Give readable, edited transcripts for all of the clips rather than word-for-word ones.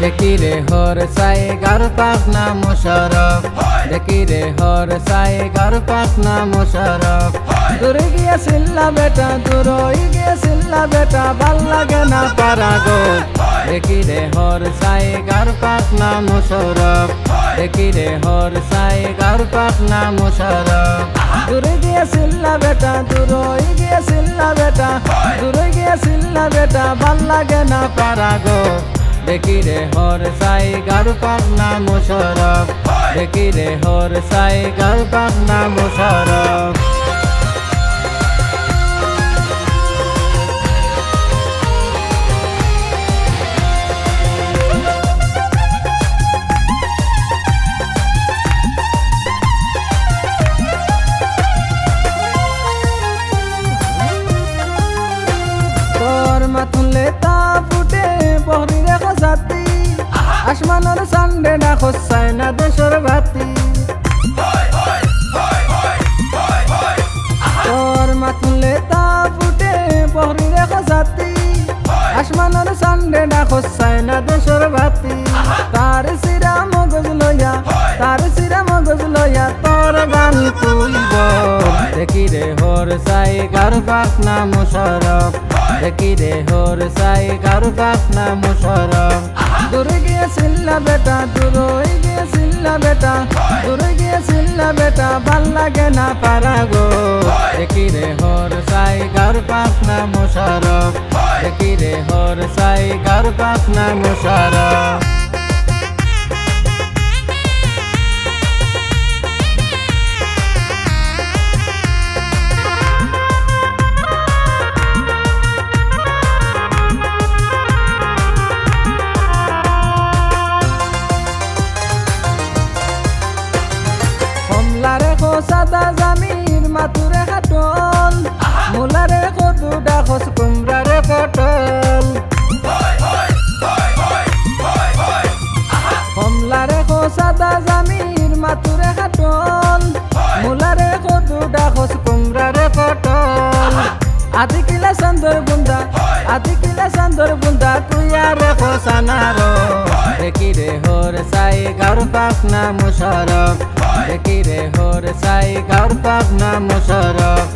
দেখি রে হর সাই গার পাক না মোশারফ দেখি রে হর সাই গার পাক না মোশারফ দূরে গিয়েছিল না বেটা দূরই গিয়েছিল না বেটা ভাল লাগে না পারা গো দেখি রে হর সাই গার পাক না মোশারফ দেখি রে হর সাই গার পাক না মোশারফ দূরে গিয়েছিল না বেটা দূরই গিয়েছিল না বেটা দূরে গিয়েছিল না বেটা ভাল লাগে না পারা গো দেখি রে হর সাই গার পাক না মোশারফ দেখি রে হর সাই গার পাক না মোশারফ মাথুলে তা ফুটে বহরি রেখা জাতি আসমানের সান্ডে না খসায় না দেশের বাতি তোর মাথুলে তা ফুটে বহরি রেখা জাতি আসমানের সান্ডে না খসায় না দেশের বাতি তার সিরা মগজ লইয়া তোর গান তুইব দেখি রে হর সাই গার পাক না মোশারফ দেখি রে হর সাই গার পাক না মোশারফ দূরে গিয়েছিল না বেটা দূরই গিয়েছিল না বেটা দূরে গিয়েছিল না বেটা ভাল লাগে না পারা গো দেখি রে হর সাই গার পাক না মোশারফ দেখি রে হর সাই গার পাক না মোশারফ সাদা জামির মাতুরে খাটল মুলারে কদুডা খস কুমড়ারে পটল কমলারে খো সাদা জামির মাতুরে খাটল মুলারে কদুডা খস কুমড়ারে পটল আদি কিলা সান্দর বুন্দা তুই আরে খোসানারো দেখি রে হর সাই গার পাক না মোশারফ দেখি রে হর সাই গার পাক না মোশারফ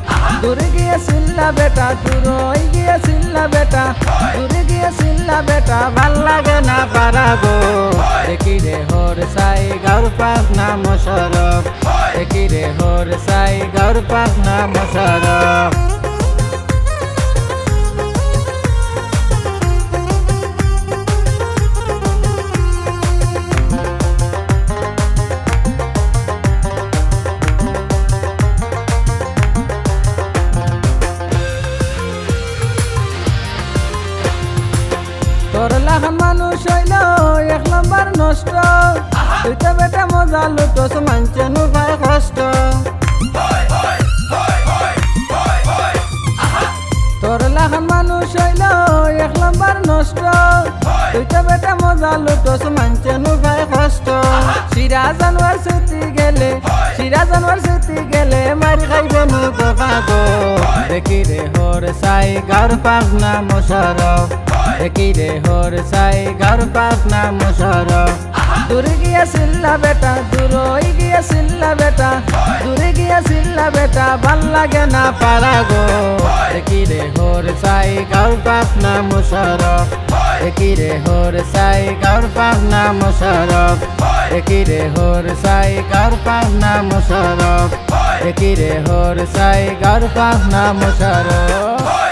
দূরে গিয়েছিল না বেটা দূরই গিয়েছিল না বেটা দূরে গিয়েছিল না বেটা ভাল লাগে না পারা গো দেখি রে হর সাই গার পাক না মোশারফ দেখি রে হর সাই গার পাক না মোশারফ তোর লাখান মানুষ হইল এক নম্বর নষ্ট দুইটা বেটা মজা লুটোস মানছে নু ভাই কষ্ট তোর লাখান মানুষ হইল এক নম্বর নষ্ট দুইটা বেটা মজা লুটোস মানছে নু ভাই কষ্ট সিরা জানোয়ার সুতি গেলে মারি খাইবে নু গো দেখি রে হর সাই গার পাক না মোশারফ দেখি রে হর সাই গার পাক না মোশারফ দূরে গিয়েছিল না বেটা দূরই গিয়েছিল না বেটা দূরে গিয়েছিল না বেটা ভাল লাগে না পারা গো দেখি রে হর সাই গার পাক না মোশারফ দেখি রে হর সাই গার পাক না মোশারফ দেখি রে হর সাই গার পাক না মোশারফ দেখি রে হর সাই গার পাক না মোশারফ